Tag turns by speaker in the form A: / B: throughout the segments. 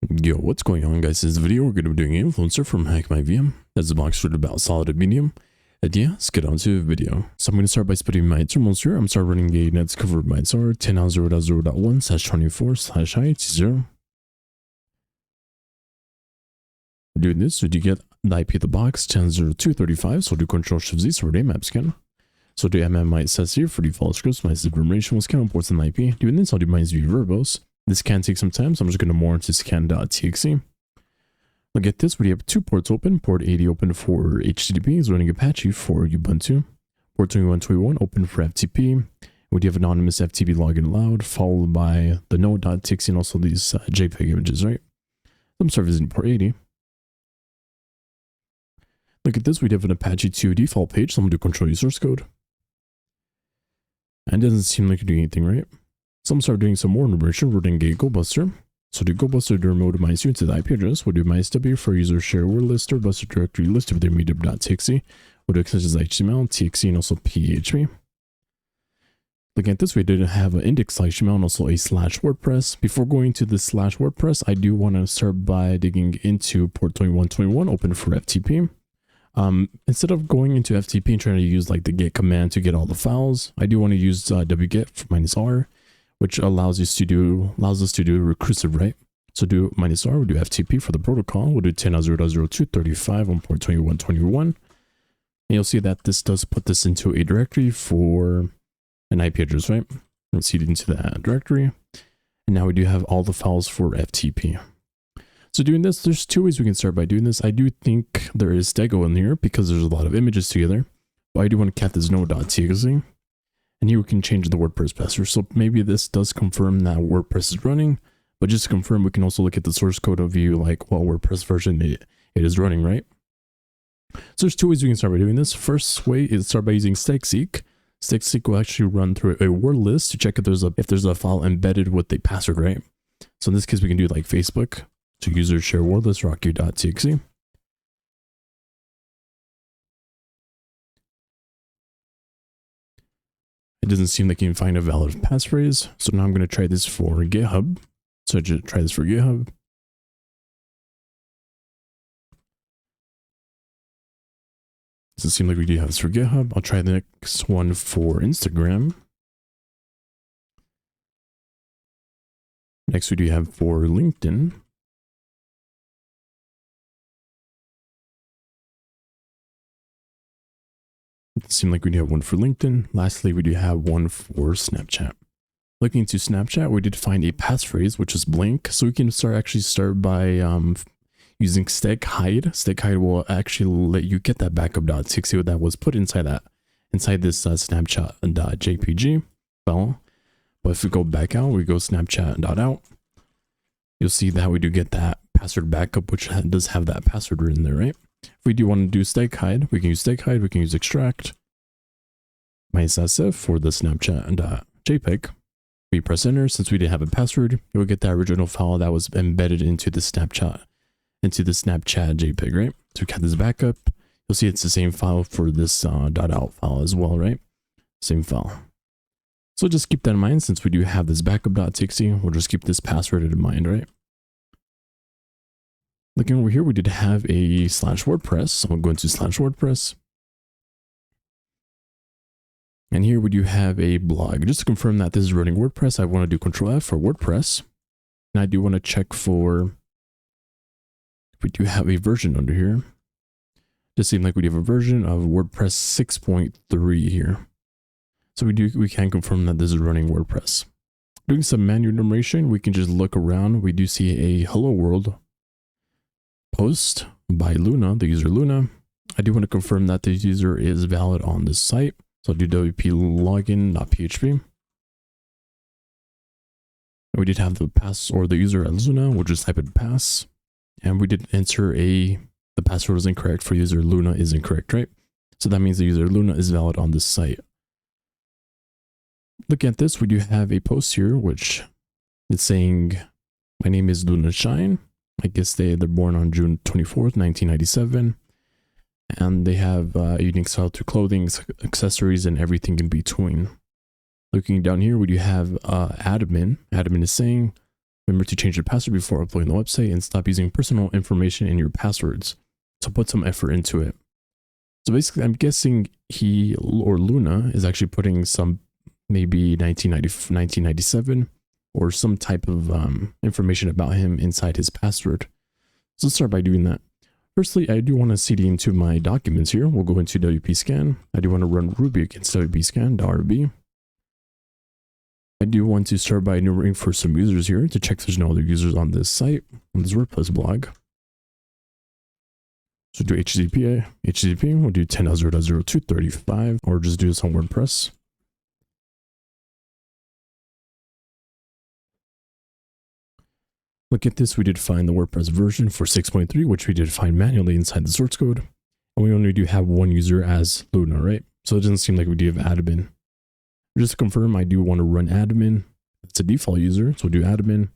A: Yo, what's going on, guys? In this video, we're going to be doing influencer from HackMyVm. That's a box rated about solid and medium. And yeah, let's get on to the video. So I'm going to start by splitting my terminals here. I'm start running a nets covered by SR 10.0.0.1/24/i0. Doing this, so you get the IP of the box 10.0.2.35. So do Control-Shift-Z, so we're doing map scan. So do MM says here for default scripts, my zip information will scan ports and IP. Doing this, I'll do my -v verbose. This can take some time, so I'm just going to more into scan.txt. Look at this, we have two ports open. Port 80 open for HTTP, is running Apache for Ubuntu. Port 2121 open for FTP. We do have anonymous FTP login allowed, followed by the node.txt and also these JPEG images, right? I'm start visiting port 80. Look at this, we have an Apache 2 default page, so I'm going to control your source code. And it doesn't seem like you're doing anything, right? So I'm start doing some more enumeration. We're doing a GoBuster. So do GoBuster to remote minus u to the IP address. We'll do -w for user share word list or buster directory list with their meetup.txt. We'll do extensions HTML, TXT, and also PHP. Looking at this, we did have an index/HTML and also a /WordPress. Before going to the /WordPress, I do want to start by digging into port 2121 open for FTP. Instead of going into FTP and trying to use like the get command to get all the files, I do want to use wget -r, which allows us to do recursive, right? So do -r, we'll do FTP for the protocol. We'll do 10.0.0.2.35 on port 2121. And you'll see that this does put this into a directory for an IP address, right? Let's see it into that directory. And now we do have all the files for FTP. So doing this, there's two ways we can start by doing this. I do think there is stego in here because there's a lot of images together. But I do want to cat this node.txt. And here we can change the WordPress password. So maybe this does confirm that WordPress is running. But just to confirm, we can also look at the source code of view, like what WordPress version it is running, right? So there's two ways we can start by doing this. First way is start by using StackSeek. StackSeek will actually run through a word list to check if there's a file embedded with a password, right? So in this case, we can do like Facebook. So user share word list rocky.txt. It doesn't seem like you can find a valid passphrase. So now I'm going to try this for GitHub. So I just try this for GitHub. Doesn't seem like we do have this for GitHub. I'll try the next one for Instagram. Next we do have for LinkedIn. It seems like we do have one for LinkedIn. Lastly, we do have one for Snapchat. Looking into Snapchat, we did find a passphrase, which is blank. So we can start by using stack-hide. Stack-hide will actually let you get that backup.txt that was put inside this Snapchat.jpg file. But if we go back out, we go Snapchat.out. You'll see that we do get that password backup, which does have that password written there, right? If we do want to do stack-hide, we can use stack-hide, we can use extract -sf for the Snapchat.jpg. We press enter. Since we didn't have a password, you'll get that original file that was embedded into the Snapchat JPEG, right? So we got this backup. You'll see it's the same file for this .out file as well, right? Same file. So just keep that in mind. Since we do have this backup.txt, we'll just keep this password in mind, right? Looking over here, we did have a /WordPress. So I'm going to /WordPress. And here we do have a blog. Just to confirm that this is running WordPress, I want to do Control F for WordPress. And I do want to check for if we do have a version under here. Just seems like we do have a version of WordPress 6.3 here. So we can confirm that this is running WordPress. Doing some manual enumeration, we can just look around. We do see a hello world post by Luna, the user Luna. I do want to confirm that the user is valid on this site. So I'll do wp login.php. We did have the pass or the user as Luna. We'll just type in pass. And we did enter the password is incorrect for user Luna is incorrect, right? So that means the user Luna is valid on this site. Looking at this, we do have a post here, which is saying, my name is Luna Shine. I guess they're born on June 24th, 1997. And they have a unique style to clothing, accessories, and everything in between. Looking down here, we do have admin. Admin is saying, Remember to change your password before uploading the website and stop using personal information in your passwords. So put some effort into it. So basically, I'm guessing he or Luna is actually putting some maybe 1997 or some type of information about him inside his password. So let's start by doing that. Firstly, I do want to cd into my documents here. We'll go into WP scan. I do want to run Ruby against WP scan.rb. I do want to start by enumerating for some users here to check there's no other users on this site, on this WordPress blog. So do HTTP, we'll do 10.0.0.235, or just do this on WordPress. Look at this, we did find the WordPress version for 6.3, which we did find manually inside the source code. And we only do have one user as Luna, right? So it doesn't seem like we do have admin. Just to confirm, I do want to run admin. It's a default user, so we'll do admin,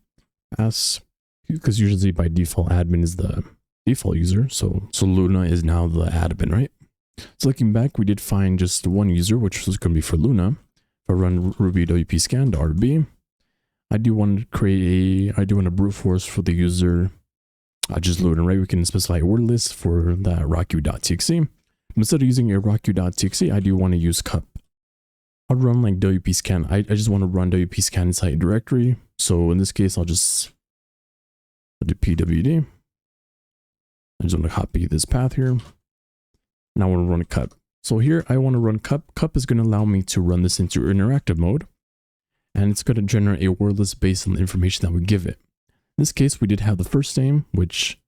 A: pass, because usually by default admin is the default user, so Luna is now the admin, right? So looking back, we did find just one user, which was going to be for Luna. If I run Ruby WP scan.rb, I do want to brute force for the user, just Luna, right? We can specify a word list for that rocku.txt. Instead of using a rocku.txt, I do want to use cup. I'll run like WP scan. I just want to run WP scan inside a directory. So in this case, I'll do pwd. I just want to copy this path here. Now I want to run a cup. So here I want to run cup. Cup is going to allow me to run this into interactive mode. And it's going to generate a word list based on the information that we give it. In this case, we did have the first name, which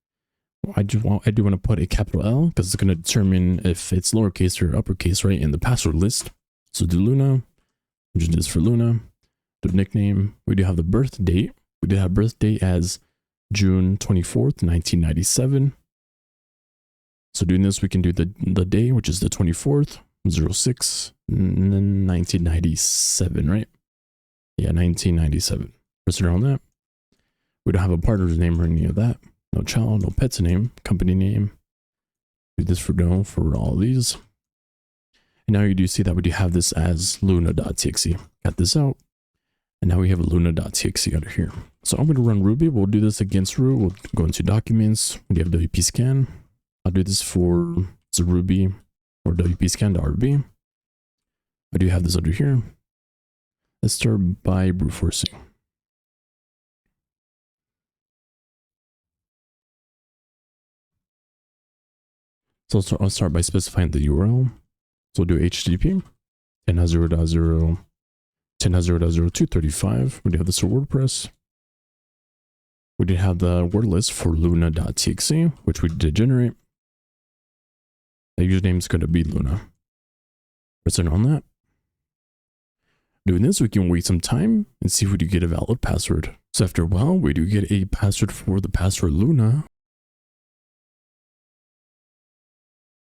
A: I do want to put a capital L because it's going to determine if it's lowercase or uppercase, right, in the password list. So do Luna, just do this for Luna. The nickname, we do have the birth date. We did have birth date as June 24th, 1997. So doing this, we can do the day, which is the 24th, 06, and then 1997, right? Yeah, 1997. Press it on that. We don't have a partner's name or any of that. No child, no pet's name, company name. Do this for no for all of these. And now you do see that we do have this as luna.txt. Got this out. And now we have a luna.txt under here. So I'm going to run Ruby. We'll do this against root. We'll go into documents. We have WP scan. I'll do this for Ruby or WP scan.rb. I do have this under here. Let's start by brute forcing. So I'll start by specifying the URL. So we'll do HTTP 10.0.0.235. We do have this for WordPress. We did have the word list for luna.txt, which we did generate. The username is going to be Luna. Press on that. Doing this, we can wait some time and see if we do get a valid password. So after a while, we do get a password for the password Luna.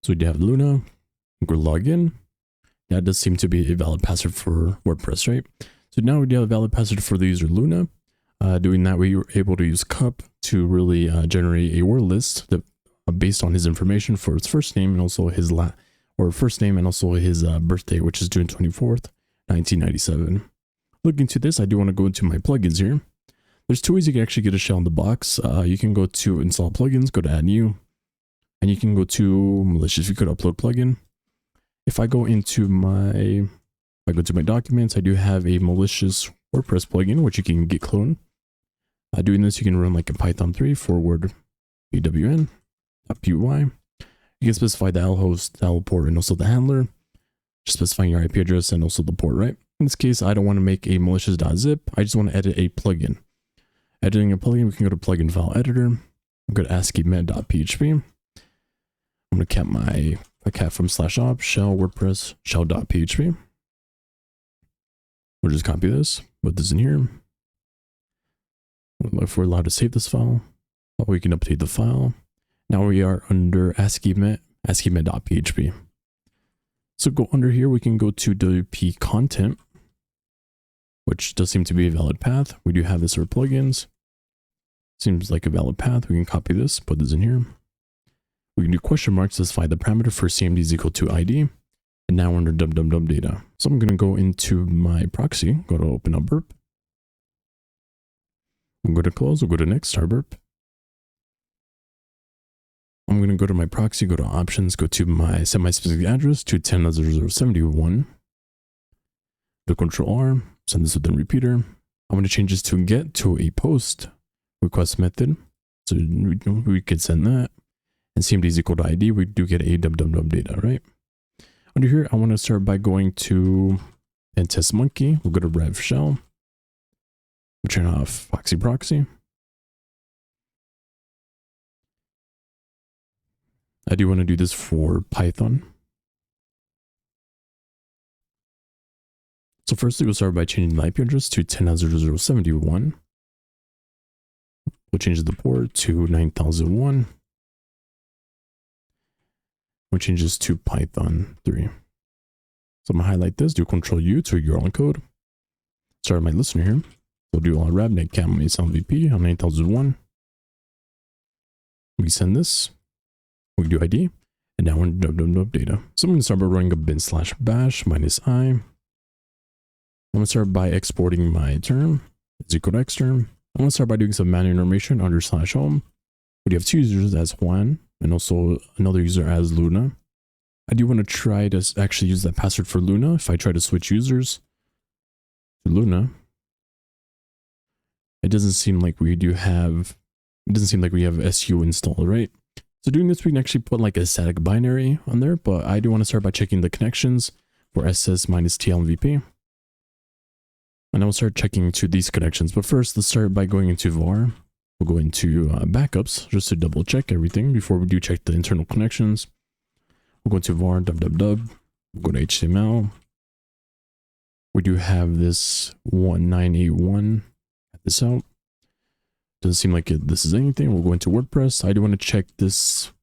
A: So we do have Luna. We'll log in. That does seem to be a valid password for WordPress, right? So now we do have a valid password for the user Luna. Doing that, we were able to use cup to really generate a word list that based on his information for his first name and also his first name and also his birthday, which is June 24th, 1997. Looking to this, I do want to go into my plugins here. There's two ways you can actually get a shell in the box. You can go to install plugins, go to add new, and you can go to malicious. You could upload plugin. If I go into my documents, I do have a malicious WordPress plugin, which you can get cloned. Doing this, you can run like a Python 3 forward pwn.py. You can specify the L host, the L port, and also the handler. Just specifying your IP address and also the port, right? In this case, I don't want to make a malicious.zip. I just want to edit a plugin. Editing a plugin, we can go to plugin file editor. I'll go to ASCII.met.php. I'm going to cat my cat from /op shell WordPress shell.php. We'll just copy this, put this in here. If we're allowed to save this file, we can update the file. Now we are under ASCII.met.php. So go under here, we can go to WP content, which does seem to be a valid path. We do have this for plugins. Seems like a valid path. We can copy this, put this in here. We can do question marks, specify the parameter for CMD is equal to ID. And now we're under dum data. So I'm going to go into my proxy, go to open up burp. We'll go to close, we'll go to next, starburp. I'm going to go to my proxy, go to options, go to my semi-specific address to 10.0.0.71. The control R, send this within repeater. I'm going to change this to get to a post request method. So we could send that. And CMD is equal to ID. We do get a dub data, right? Under here, I want to start by going to and test monkey. We'll go to rev shell. We'll turn off foxy proxy. I do want to do this for Python. So firstly, we'll start by changing the IP address to 10.0.0.71. We'll change the port to 9001. We'll change this to Python 3. So I'm gonna highlight this, do Control U to URL encode. Start my listener here. We'll do all rabnet HackMyVm VP on 9001. We send this. We do ID. And now we're in dub data. So I'm gonna start by running a bin /bash -i. I'm going to start by exporting my term. It's equal to X term. I'm going to start by doing some manual information under /home. We have two users as Juan and also another user as Luna. I do want to try to actually use that password for Luna. If I try to switch users to Luna, it doesn't seem like we have SU installed, right? So doing this, we can actually put like a static binary on there, but I do want to start by checking the connections for SS minus TLMVP. And I will start checking to these connections. But first, let's start by going into var. We'll go into backups just to double check everything before we do check the internal connections. We'll go into var www. We'll go to HTML. We do have this 1981 at this out. Doesn't seem like this is anything. We'll go into WordPress. I do want to check this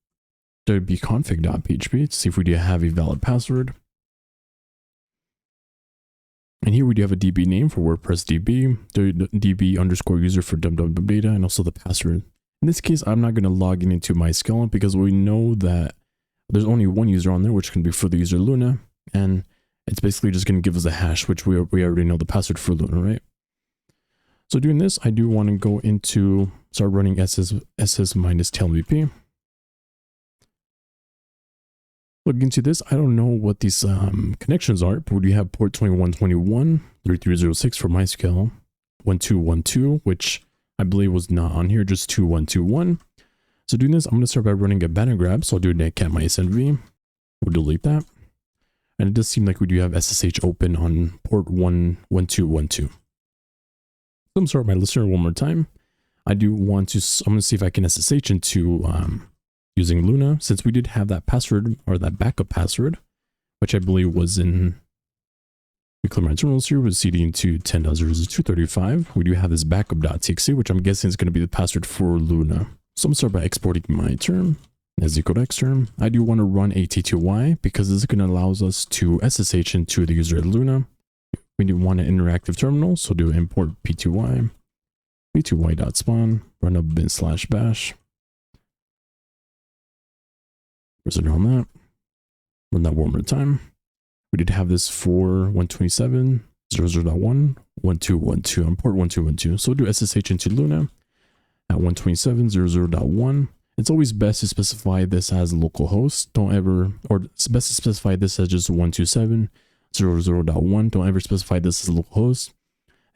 A: wp-config.php to see if we do have a valid password. And here we do have a DB name for WordPress DB, the DB underscore user for dub data, and also the password. In this case, I'm not going to log in into MySQL because we know that there's only one user on there, which can be for the user Luna. And it's basically just going to give us a hash, which we already know the password for Luna, right? So doing this, I do want to go into start running SS minus TLMVP. Looking into this, I don't know what these connections are, but we have port 2121, 3306 for MySQL, 1212, which I believe was not on here, just 2121. So doing this, I'm going to start by running a banner grab. So I'll do a HackMyVm. We'll delete that. And it does seem like we do have SSH open on port 1212. So I'm going to start my listener one more time. I'm going to see if I can SSH into using Luna, since we did have that password or that backup password, which I believe was in, we clear my terminals here with cd into 10.0.235. We do have this backup.txt, which I'm guessing is going to be the password for Luna. So I'm going to start by exporting my term as equal to X term. I do want to run a T2Y because this is going to allow us to SSH into the user at Luna. We do want an interactive terminal, so do import P2Y, P2Y.spawn, run a bin /bash. Result on that. Run that one more time. We did have this for 127.00.1, 1212 on port 1212. So we'll do SSH into Luna at 127.00.1. It's always best to specify this as localhost. Don't ever, or it's best to specify this as just 127.00.1. Don't ever specify this as localhost.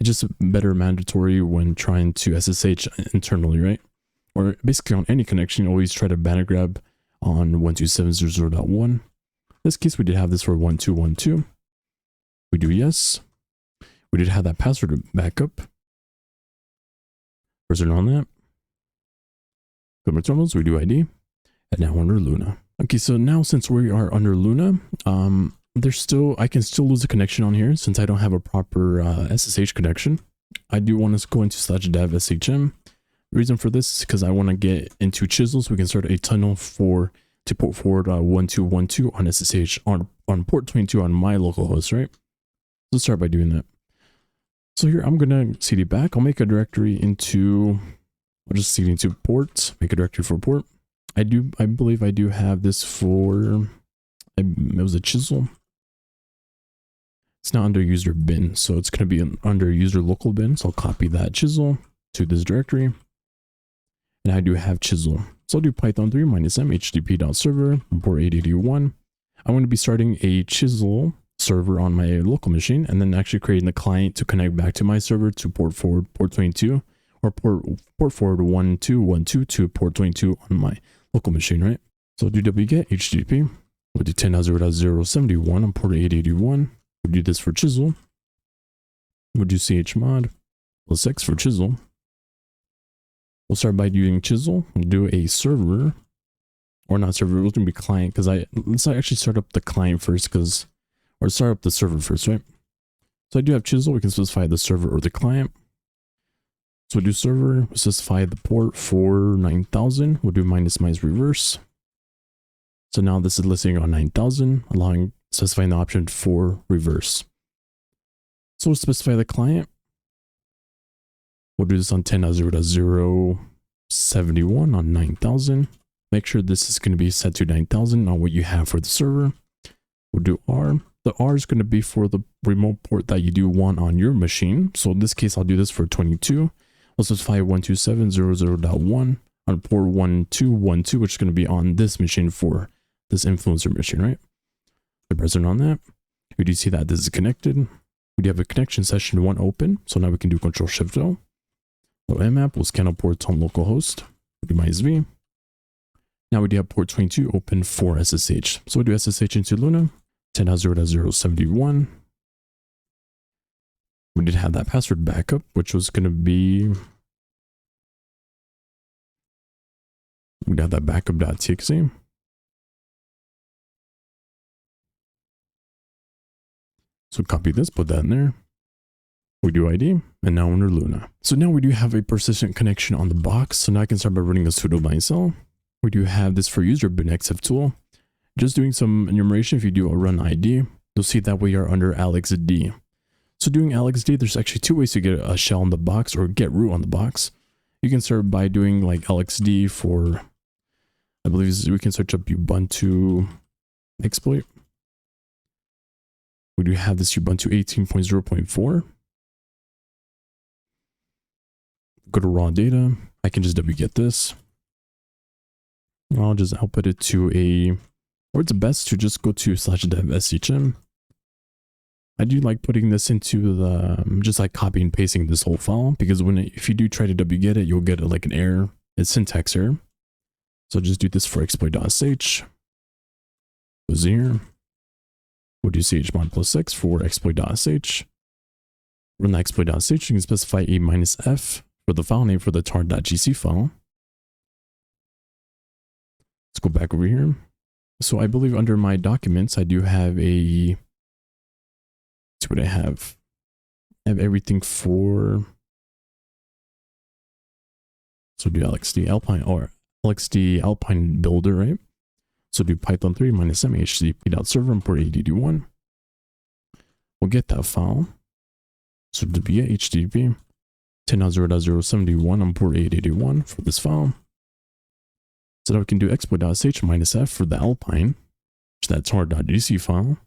A: It's just better mandatory when trying to SSH internally, right? Or basically on any connection, always try to banner grab on 127.00.1. In this case, we did have this for 1212. We do yes. We did have that password backup. Result on that. Go terminals, we do ID. And now under Luna. Okay, so now since we are under Luna, I can still lose a connection on here since I don't have a proper SSH connection. I do want to go into /dev shm. The reason for this is because I want to get into Chisel so we can start a tunnel to port forward 1212 on SSH on port 22 on my localhost, right? Let's start by doing that. So here I'm gonna cd back. I'll make a directory into, I'll just cd into port, make a directory for port. I believe I do have this for, it was a Chisel. It's not under user bin, so it's gonna be under user local bin. So I'll copy that Chisel to this directory. And I do have chisel. So I'll do python 3 minus m http.server port 8081. I'm going to be starting a chisel server on my local machine and then actually creating the client to connect back to my server to port forward port 22 or port forward 1212 to port 22 on my local machine, right? So I'll do wget http. We'll do 10.0.071 on port 8081. We'll do this for chisel. We'll do chmod plus x for chisel. We'll start by doing chisel. We'll do a server, or not server, it's gonna be client, because let's actually start up the client first, or start up the server first, right? So I do have chisel. We can specify the server or the client. So we'll do server, we'll specify the port for 9000. We'll do minus reverse. So now this is listing on 9000, specifying the option for reverse. So we'll specify the client. We'll do this on 10.0.071 on 9000. Make sure this is going to be set to 9000 on what you have for the server. We'll do R. The R is going to be for the remote port that you do want on your machine. So in this case, I'll do this for 22. We'll specify 127.00.1 on port 1212, which is going to be on this machine for this influencer machine, right? So press on that. We do see that this is connected. We do have a connection session 1 open. So now we can do Control-Shift-O. Mmap will scan out ports on localhost. We'll do MySV. Now we do have port 22 open for SSH. So we'll do SSH into Luna, 10.0.071. We did have that password backup, which was going to be, we have that backup.txt. So copy this, put that in there. We do ID, and now under Luna. So now we do have a persistent connection on the box. So now I can start by running a sudo myself. We do have this for user binxf tool. Just doing some enumeration. If you do a run ID, you'll see that we are under alexd. So doing alexd, there's actually 2 ways to get a shell on the box or get root on the box. You can start by doing like alexd for, I believe we can search up Ubuntu exploit. We do have this Ubuntu 18.0.4. Go to raw data. I can just wget this. I'll just output it to or it's best to just go to /dev shm. I do like putting this into the, just like copy and pasting this whole file, because if you do try to wget it, you'll get like an error. It's syntax error. So just do this for exploit.sh. Goes here. We'll do chmod plus x for exploit.sh. Run the exploit.sh. You can specify a -f for the file name for the tar.gc file. Let's go back over here. So I believe under my documents, I do have let's see what I have. I have everything for, so do LXD Alpine or LXD Alpine builder, right? So do python 3 minus m http.server and port 8081. We'll get that file. So wget http 10.0.071 on port 8081 for this file. So now we can do exploit.sh -f for the Alpine, which is that tar.gc file.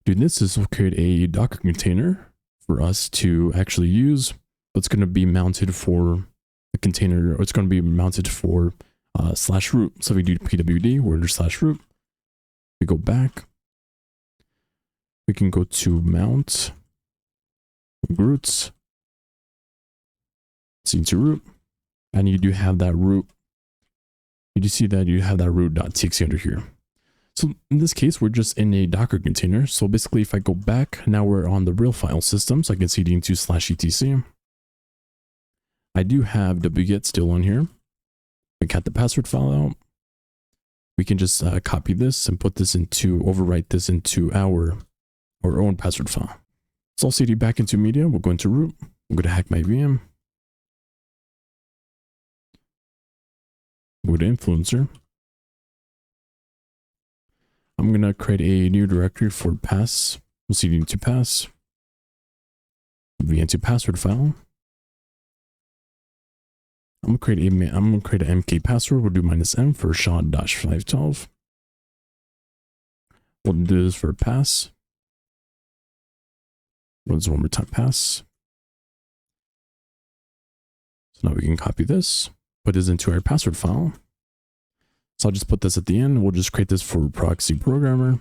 A: Doing this is we'll create a Docker container for us to actually use. It's going to be mounted for the container, or it's going to be mounted for /root. So if we do pwd, we're under /root. We go back. We can go to mount roots. See to root, and you do have that root. You do see that you have that root.txt under here. So in this case, we're just in a Docker container. So basically, if I go back, now we're on the real file system. So I can cd into /etc. I do have wget still on here. We got the password file out. We can just copy this and overwrite this into our own password file. So I'll cd back into media. We'll go into root. We'll go to HackMyVm. We'll go to influencer. I'm going to create a new directory for pass. We'll cd into pass. V into password file. I'm going to create an mk password. We'll do -m for SHA-512. We'll do this for pass. Run this one more time, pass. So now we can copy this, put this into our password file. So I'll just put this at the end. We'll just create this for proxy programmer.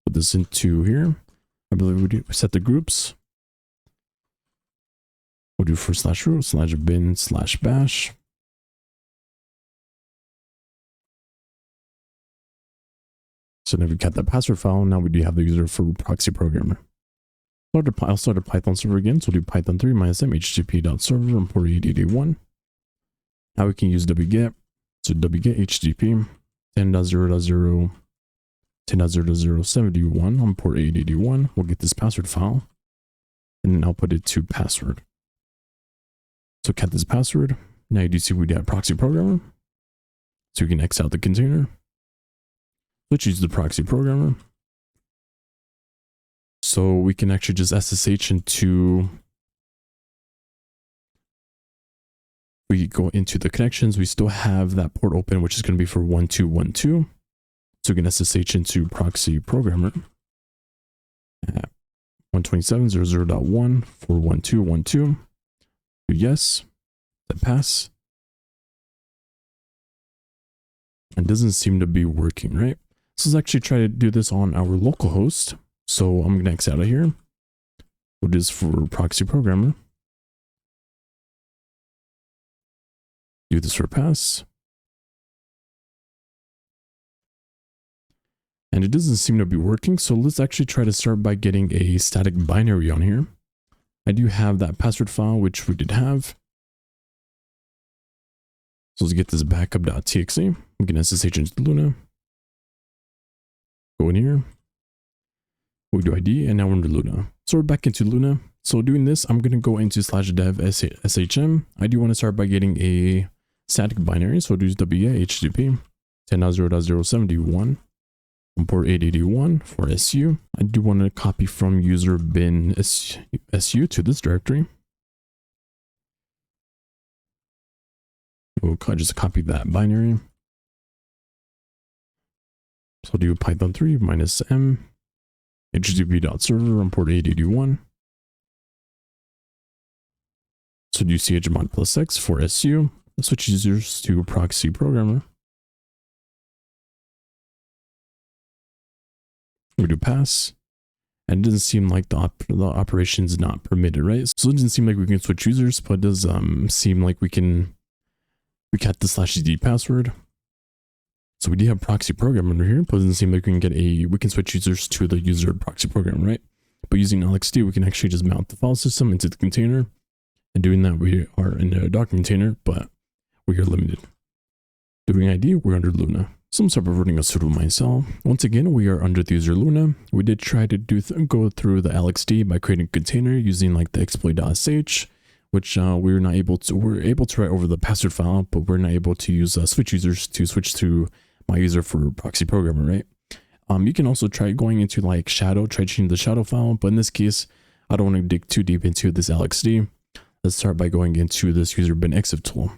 A: Put this into here. I believe we set the groups. We'll do for /root/bin/bash. So now we got that password file. Now we do have the user for proxy programmer. I'll start a Python server again. So we'll do python 3 -m http.server on port 8081. Now we can use wget. So wget http 10.0.0 10.0.0.71 on port 8081. We'll get this password file and then I'll put it to password. So cat this password. Now you do see we have proxy programmer. So you can X out the container. Let's use the proxy programmer. So we can actually just SSH into, we go into the connections. We still have that port open, which is going to be for 1212. So we can SSH into proxy programmer at 127.0.0.1 for 1212. Do yes, then pass. It doesn't seem to be working, right? So let's actually try to do this on our local host. So I'm going to X out of here. We'll do this for proxy programmer. Do this for pass. And it doesn't seem to be working. So let's actually try to start by getting a static binary on here. I do have that password file, which we did have. So let's get this backup.txt. We can SSH into Luna. Go in here. We do ID, and now we're into Luna. So we're back into Luna. So doing this, I'm going to go into /dev shm. I do want to start by getting a static binary. So do wget http 10.0.0.71 on port 881 for su. I do want to copy from user bin su to this directory. We'll just copy that binary. So do python 3 -m http.server on port 881. So do chmod +x for su. Switch users to proxy programmer. We do pass. And it doesn't seem like the operation is not permitted, right? So it doesn't seem like we can switch users, but it does seem like we got the /cd password. So we do have proxy program under here, but it doesn't seem like we can switch users to the user proxy program, right? But using LXD, we can actually just mount the file system into the container. And doing that, we are in a Docker container, but we are limited. Doing ID, we're under Luna. So I'm start running a sudo myself. Once again, we are under the user Luna. We did try to go through the LXD by creating a container using like the exploit.sh, which we're not able to. We're able to write over the password file, but we're not able to use switch users to switch to my user for proxy programmer, right? You can also try going into like shadow, try changing the shadow file, but in this case, I don't want to dig too deep into this LXD. Let's start by going into this user bin exif tool.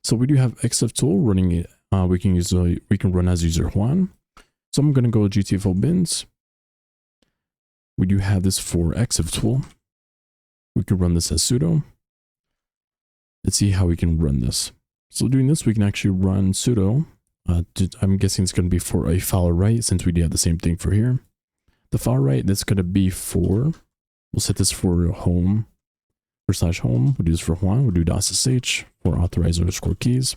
A: So we do have exif tool running it. We can run as user Juan. So I'm going to go GTFO bins. We do have this for exif tool. We can run this as sudo. Let's see how we can run this. So doing this, we can actually run sudo. I'm guessing it's going to be for a file write, since we do have the same thing for here. The file write, that's going to be for, we'll set this for home, for /home. We'll do this for Juan. We'll do .sh for authorize_keys.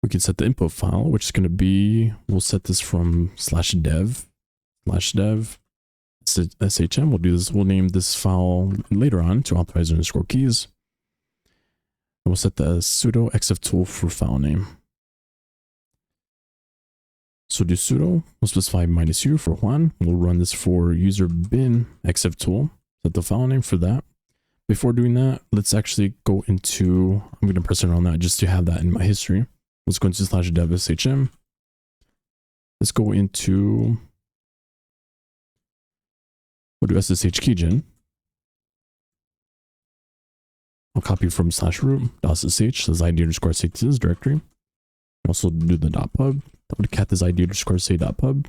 A: We can set the input file, which is going to be, we'll set this from /dev shm. We'll do this. We'll name this file later on to authorize_keys. And we'll set the sudo exif tool for file name. So do sudo, we'll specify -u for Juan. We'll run this for user bin exif tool. Set the file name for that. Before doing that, let's actually go into, I'm going to press enter on that just to have that in my history. Let's go into /dev shm. Let's go into, we'll do ssh keygen. I'll copy from /root.sh, says id_say to this directory. Also do the .pub. I'm going to cat this id_say.pub.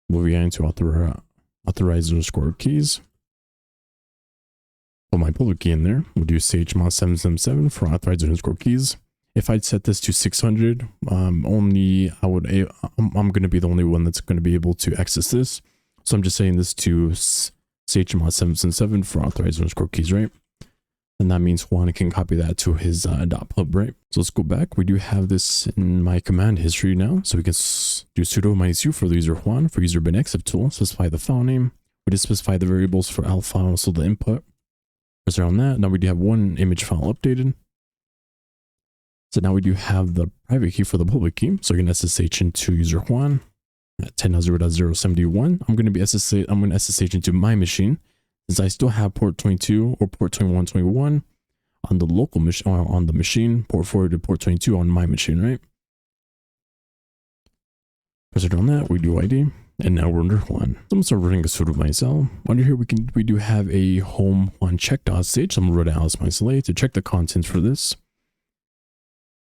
A: We'll be into authorize underscore keys. Put my public key in there. We'll do chmod 777 for authorize underscore keys. If I'd set this to 600, I'm going to be the only one that's going to be able to access this. So I'm just saying this to chmod 777 for authorize underscore keys, right? And that means Juan can copy that to his .pub, right? So let's go back. We do have this in my command history now. So we can do sudo -u for the user Juan for user bin exif tool, specify the file name. We just specify the variables for alpha and also the input. Press around that. Now we do have one image file updated. So now we do have the private key for the public key. So we can SSH into user Juan at 10.0.0.71. I'm going to SSH into my machine. Since I still have port 22 or port 2121 on the local machine, on the machine, port 4 to port 22 on my machine, right? Press it on that, we do ID, and now we're under Juan. So I'm gonna start running a sudo myself. Under here, we do have a home Juan check.sh. I'm gonna run alice myself to check the contents for this.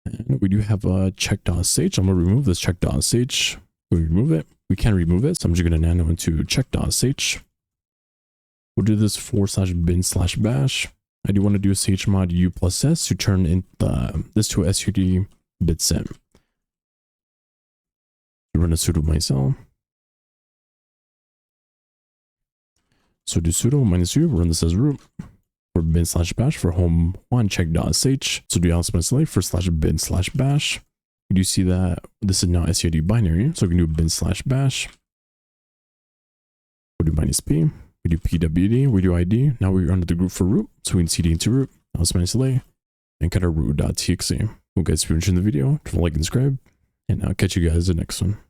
A: And we do have a check.sh. I'm gonna remove this check.sh. We remove it. We can remove it, so I'm just gonna nano into check.sh. We'll do this /bin/bash. I do want to do a chmod u+s to turn in this to a sud bitsim. Run a sudo myself. So do sudo -u, run this as root for bin/bash for home Juan check.sh. So do alice myself for /bin/bash. You do see that this is now sud binary, so we can do bin/bash. We'll do -p. We do pwd, we do id. Now we're under the group for root, so we can cd into root, alice myself, and cut our root.txt. Well guys, if you're enjoying the video, don't forget to like and subscribe, and I'll catch you guys in the next one.